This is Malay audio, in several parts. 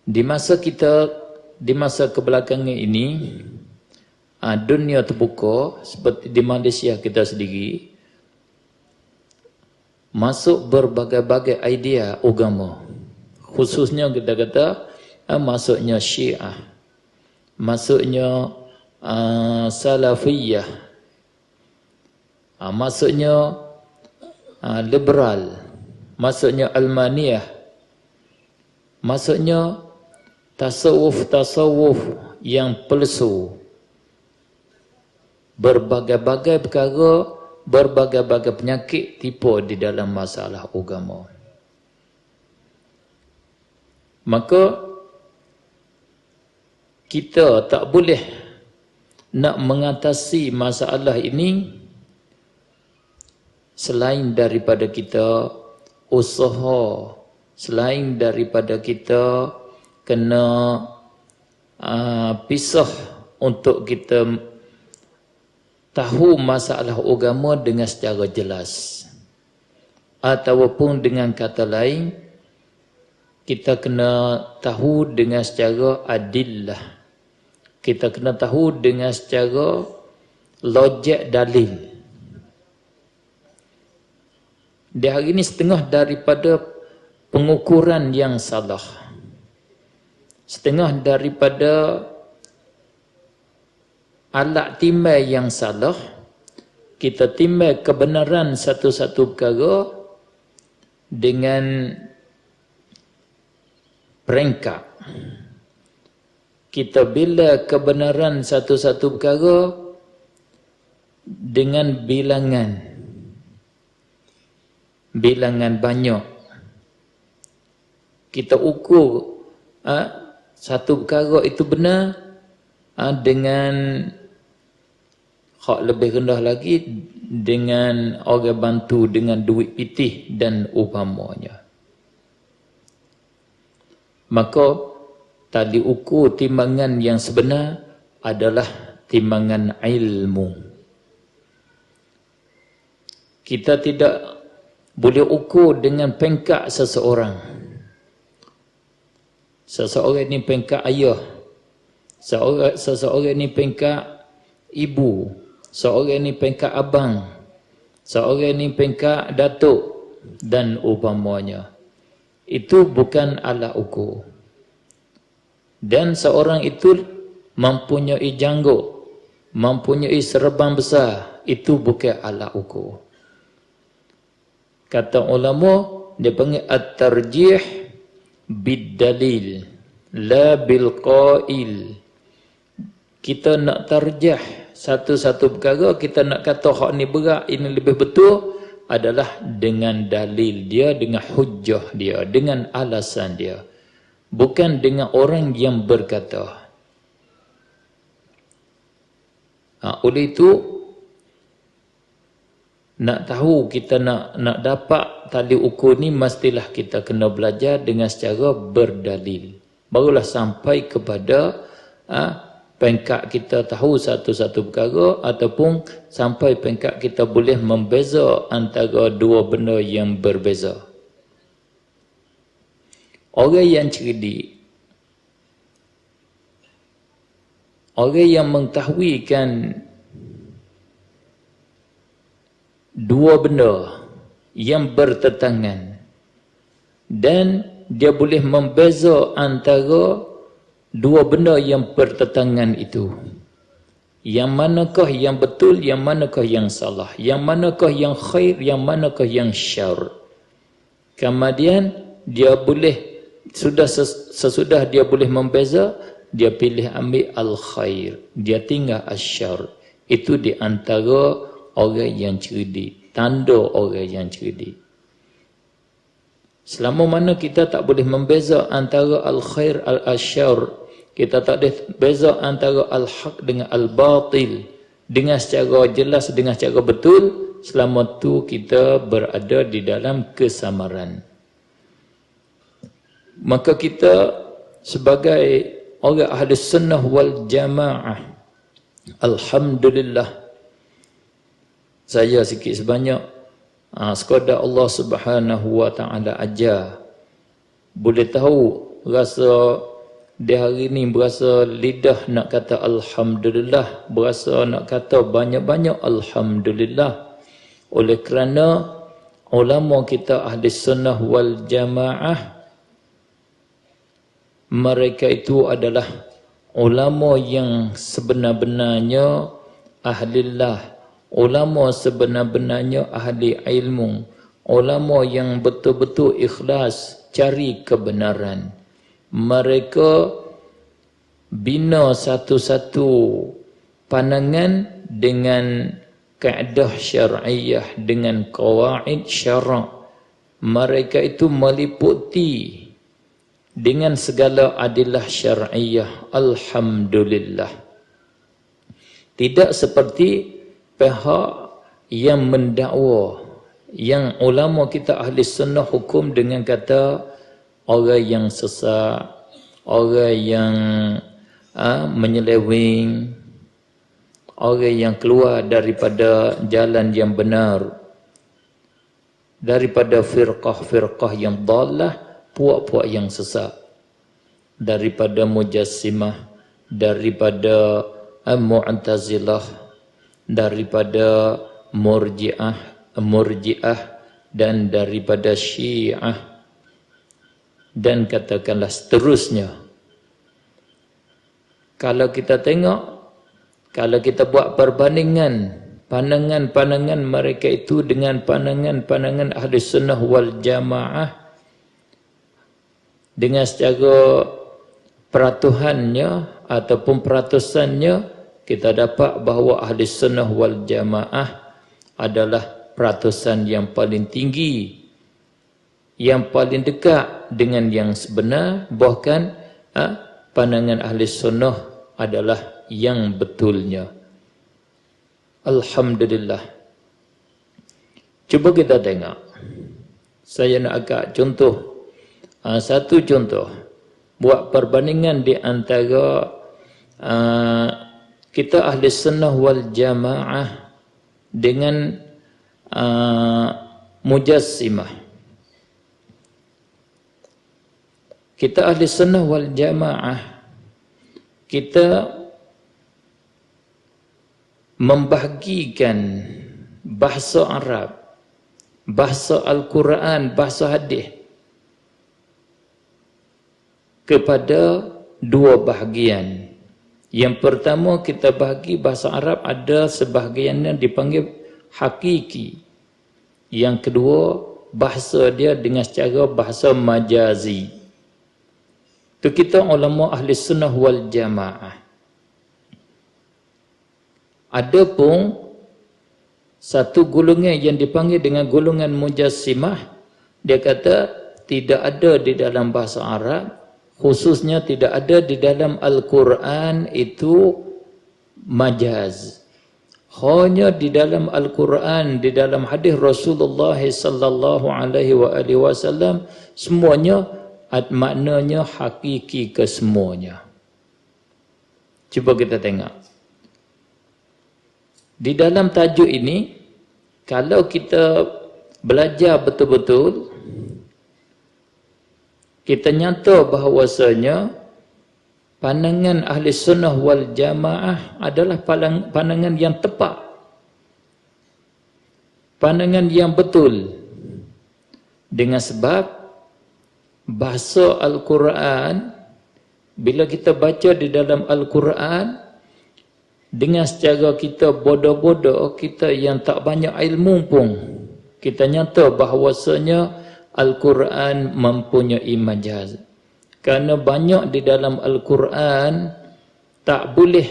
Di masa kebelakangan ini, dunia terbuka seperti di Malaysia kita sendiri, masuk berbagai-bagai idea agama. Khususnya kita kata masuknya Syiah, masuknya Salafiyah, masuknya liberal, masuknya Almaniyah, masuknya tasawuf yang palsu. Berbagai-bagai perkara, berbagai-bagai penyakit tipu di dalam masalah agama. Maka kita tak boleh nak mengatasi masalah ini selain daripada kita usaha, selain daripada kita kena pisah untuk kita tahu masalah agama dengan secara jelas. Ataupun dengan kata lain, kita kena tahu dengan secara adillah. Kita kena tahu dengan secara logik dalil. Di hari ini setengah daripada pengukuran yang salah, setengah daripada alat timbang yang salah, kita timbang kebenaran satu-satu perkara dengan peringkat. Kita bila kebenaran satu-satu perkara dengan bilangan. Bilangan banyak. Kita ukur satu perkara itu benar dengan hak lebih rendah lagi dengan orang bantu dengan duit pitih dan umpamanya. Maka tali ukur timbangan yang sebenar adalah timbangan ilmu. Kita tidak boleh ukur dengan pengkat seseorang. Seseorang ini pengkat ayah, seseorang ini pengkat ibu, seorang ini pengkat abang, seorang ini pengkat datuk dan umpamanya. Itu bukan alat ukur. Dan seorang itu mempunyai janggut, mempunyai serban besar, itu bukan alat ukur. Kata ulama, dia panggil at-tarjih bid-dalil, la bil-qail. Kita nak tarjah satu-satu perkara, kita nak kata hak ni berat, ini lebih betul, adalah dengan dalil dia, dengan hujjah dia, dengan alasan dia. Bukan dengan orang yang berkata. Oleh itu, nak tahu kita nak dapat tali ukur ni, mestilah kita kena belajar dengan secara berdalil. Barulah sampai kepada pengkat kita tahu satu-satu perkara, ataupun sampai pengkat kita boleh membeza antara dua benda yang berbeza. Orang yang cerdik, orang yang mengetahuikan dua benda yang bertentangan dan dia boleh membeza antara dua benda yang bertentangan itu. Yang manakah yang betul, yang manakah yang salah, yang manakah yang khair, yang manakah yang syar. Kemudian dia boleh, sesudah dia boleh membeza, dia pilih ambil al-khair, dia tinggal al-syar. Itu di antara orang yang cerdik, tanda orang yang cerdik. Selama mana kita tak boleh membeza antara al-khair al-syar, kita tak boleh beza antara al-haq dengan al-batil dengan secara jelas, dengan secara betul, selama tu kita berada di dalam kesamaran. Maka kita sebagai orang ahli sunnah wal jamaah, alhamdulillah, saya sikit sebanyak sekadar Allah Subhanahu wa taala ajar, boleh tahu rasa dia hari ni berasa lidah nak kata Alhamdulillah, berasa nak kata banyak-banyak Alhamdulillah. Oleh kerana ulama kita ahli sunnah wal jamaah, mereka itu adalah ulama yang sebenar-benarnya ahlillah, ulama sebenar-benarnya ahli ilmu, ulama yang betul-betul ikhlas cari kebenaran. Mereka bina satu-satu pandangan dengan kaedah syar'iyah, dengan qawaid syara'. Mereka itu meliputi dengan segala adillah syar'iyah. Alhamdulillah. Tidak seperti pihak yang mendakwa, yang ulama kita ahli sunnah hukum dengan kata orang yang sesat, orang yang menyeleweng, orang yang keluar daripada jalan yang benar, daripada firqah-firqah yang dhalah, puak-puak yang sesat, daripada mujassimah, daripada mu'tazilah, daripada murji'ah, dan daripada syiah, dan katakanlah seterusnya. Kalau kita tengok, kalau kita buat perbandingan pandangan-pandangan mereka itu dengan pandangan-pandangan ahli sunnah wal jamaah, dengan secara peratuhannya ataupun peratusannya, kita dapat bahawa ahli sunnah wal jamaah adalah peratusan yang paling tinggi, yang paling dekat dengan yang sebenar. Bahkan pandangan ahli sunnah adalah yang betulnya. Alhamdulillah. Cuba kita tengok. Saya nak agak contoh. Satu contoh, buat perbandingan di antara kita ahli sunnah wal jamaah dengan mujassimah. Kita ahli sunnah wal jamaah, kita membahagikan bahasa Arab, bahasa Al-Quran, bahasa hadis kepada dua bahagian. Yang pertama, kita bahagi bahasa Arab ada sebahagian yang dipanggil hakiki. Yang kedua, bahasa dia dengan secara bahasa majazi. Itu kita ulama ahli sunnah wal jamaah. Ada pun satu golongan yang dipanggil dengan golongan mujassimah, dia kata tidak ada di dalam bahasa Arab, khususnya tidak ada di dalam Al-Quran itu majaz. Hanya di dalam Al-Quran, di dalam hadis Rasulullah sallallahu alaihi wasallam, semuanya maknanya hakiki kesemuanya. Cuba kita tengok. Di dalam tajuk ini, kalau kita belajar betul-betul, kita nyata bahawasanya pandangan ahli sunnah wal jamaah adalah pandangan yang tepat, pandangan yang betul. Dengan sebab bahasa Al-Quran, bila kita baca di dalam Al-Quran, dengan secara kita bodoh-bodoh, kita yang tak banyak ilmu pun, kita nyata bahawasanya Al-Quran mempunyai majaz. Kerana banyak di dalam Al-Quran tak boleh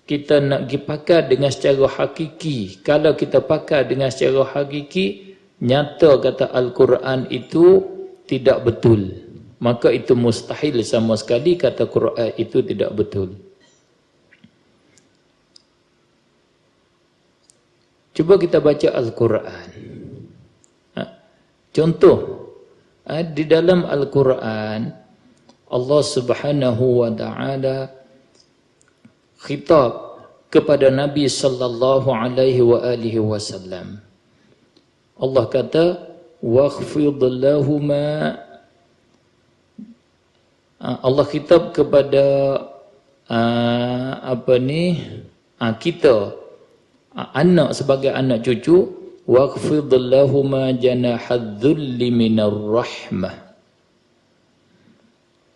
kita nak pergi pakai dengan secara hakiki. Kalau kita pakai dengan secara hakiki, nyata kata Al-Quran itu tidak betul. Maka itu mustahil sama sekali kata Quran itu tidak betul. Cuba kita baca Al-Quran. Contoh, di dalam Al-Quran, Allah Subhanahu wa ta'ala khitab kepada Nabi sallallahu alaihi wasallam. Allah kata, "Wakhfid lahuma Allah khitab kepada kita anak sebagai anak cucu, waqfid lahuma janahadh-dhulli minar rahmah.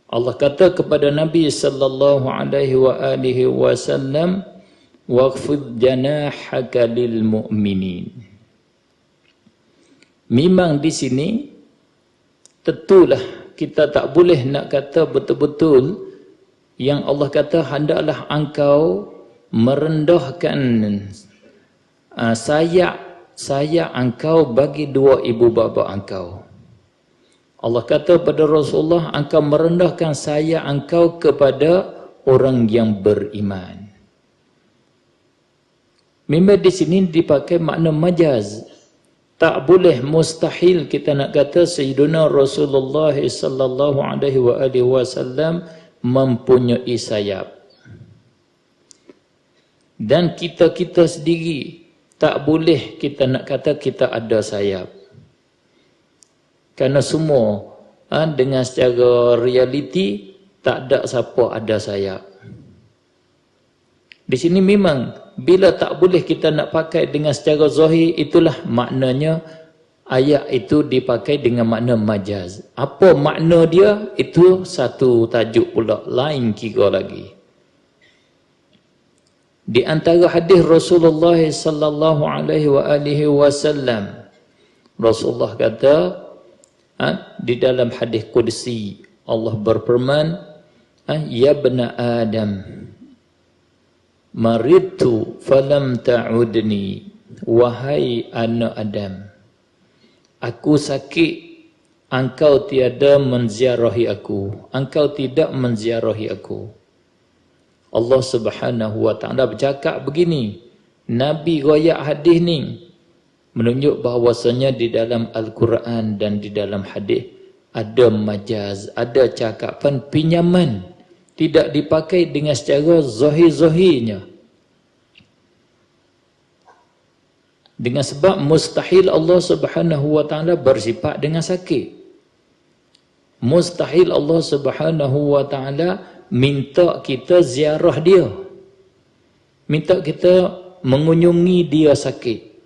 Allah kata kepada Nabi sallallahu alaihi wa alihi wasallam, waqfid janahaka lil mu'minin. Memang di sini tentulah kita tak boleh nak kata betul-betul yang Allah kata hendaklah engkau merendahkan sayap engkau bagi dua ibu bapa engkau. Allah kata pada Rasulullah, engkau merendahkan sayap engkau kepada orang yang beriman. Memang di sini dipakai makna majaz. Tak boleh, mustahil kita nak kata Sayyiduna Rasulullah sallallahu alaihi wasallam mempunyai sayap. Dan kita sendiri tak boleh kita nak kata kita ada sayap. Kerana semua dengan secara realiti tak ada siapa ada sayap. Di sini memang bila tak boleh kita nak pakai dengan secara zahir, itulah maknanya ayat itu dipakai dengan makna majaz. Apa makna dia? Itu satu tajuk pula, lain kira lagi. Di antara hadis Rasulullah sallallahu alaihi wasallam, Rasulullah kata di dalam hadis qudsi, Allah berfirman, ya bani Adam, maridtu falam ta'udni, wahai anak Adam, aku sakit, engkau tiada menziarahi aku, engkau tidak menziarahi aku. Allah Subhanahu wa taala bercakap begini. Nabi royak hadis ni menunjuk bahawasanya di dalam Al-Quran dan di dalam hadis ada majaz, ada cakapan pinjaman, tidak dipakai dengan secara zahir-zahirnya. Dengan sebab mustahil Allah Subhanahu wa taala bersifat dengan sakit. Mustahil Allah Subhanahu wa taala minta kita ziarah dia, minta kita mengunjungi dia sakit.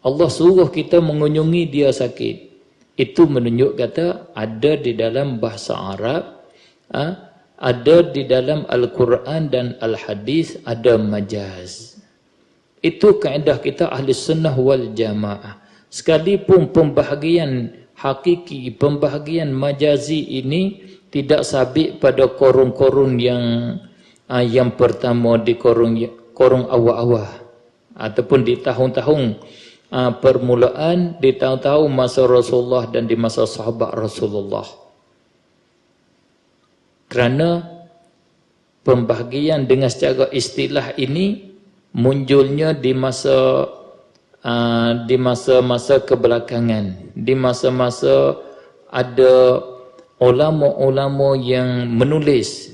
Allah suruh kita mengunjungi dia sakit. Itu menunjuk kata ada di dalam bahasa Arab, ada di dalam Al-Quran dan Al-Hadis ada majaz. Itu kaedah kita ahli sunnah wal jamaah. Sekalipun pembahagian hakiki, pembahagian majazi ini tidak sabit pada korun-korun yang pertama, di korun awal-awal, ataupun di tahun-tahun permulaan, di tahun-tahun masa Rasulullah dan di masa sahabat Rasulullah. Kerana pembahagian dengan secara istilah ini munculnya di masa kebelakangan, di masa-masa ada ulama-ulama yang menulis.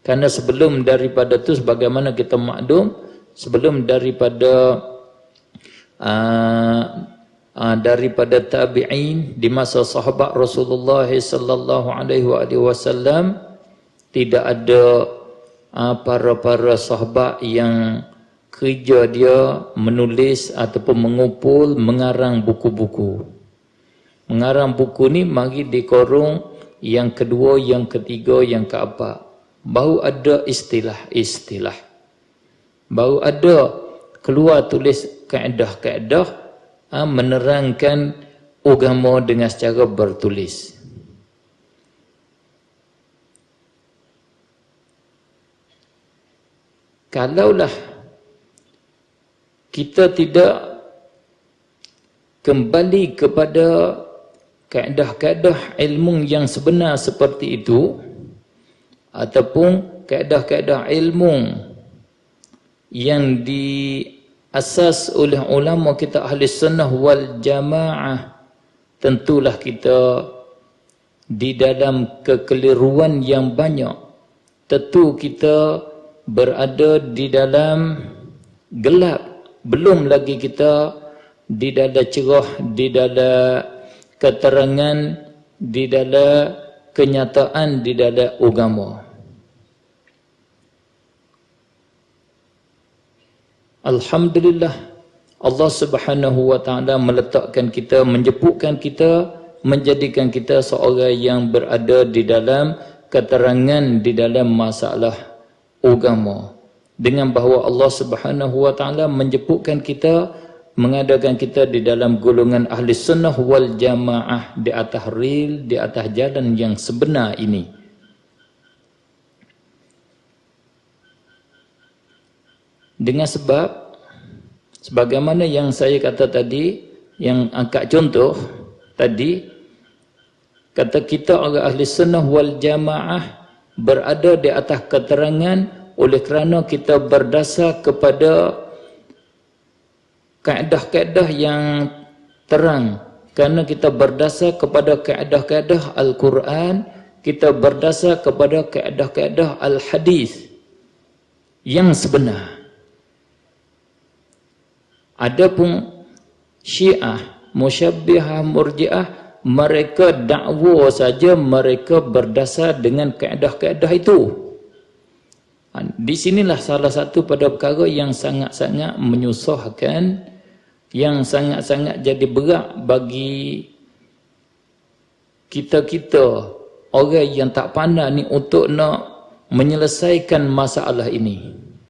Karena sebelum daripada itu, sebagaimana kita maklum, sebelum daripada tabi'in, di masa sahabat Rasulullah sallallahu alaihi wasallam, tidak ada para sahabat yang kerja dia menulis ataupun mengumpul, mengarang buku-buku. Mengarang buku ni mari dikorong yang kedua, yang ketiga, yang keempat. Baru ada istilah-istilah. Baru ada keluar tulis kaedah-kaedah menerangkan agama dengan secara bertulis. Kalaulah kita tidak kembali kepada kaedah-kaedah ilmu yang sebenar seperti itu, ataupun kaedah-kaedah ilmu yang diasas oleh ulama kita ahli sunnah wal jamaah, tentulah kita di dalam kekeliruan yang banyak. Tentu kita berada di dalam gelap, belum lagi kita di dalam cerah, di dalam keterangan, di dalam kenyataan di dalam agama. Alhamdulillah, Allah Subhanahu wa taala meletakkan kita, menjemputkan kita, menjadikan kita seorang yang berada di dalam keterangan di dalam masalah agama. Dengan bahawa Allah Subhanahu wa taala menjemputkan kita, mengadakan kita di dalam golongan ahli sunnah wal jamaah, di atas ril, di atas jalan yang sebenar ini. Dengan sebab sebagaimana yang saya kata tadi, yang angkat contoh tadi, kata kita orang ahli sunnah wal jamaah berada di atas keterangan oleh kerana kita berdasar kepada kaedah-kaedah yang terang. Kerana kita berdasar kepada kaedah-kaedah Al-Quran, kita berdasar kepada kaedah-kaedah Al-Hadis yang sebenar. Adapun Syiah, Musyabbihah, Murji'ah, mereka dakwa saja mereka berdasar dengan kaedah-kaedah itu. Di sinilah salah satu pada perkara yang sangat-sangat menyusahkan, yang sangat-sangat jadi berat bagi kita-kita orang yang tak pandai ni untuk nak menyelesaikan masalah ini.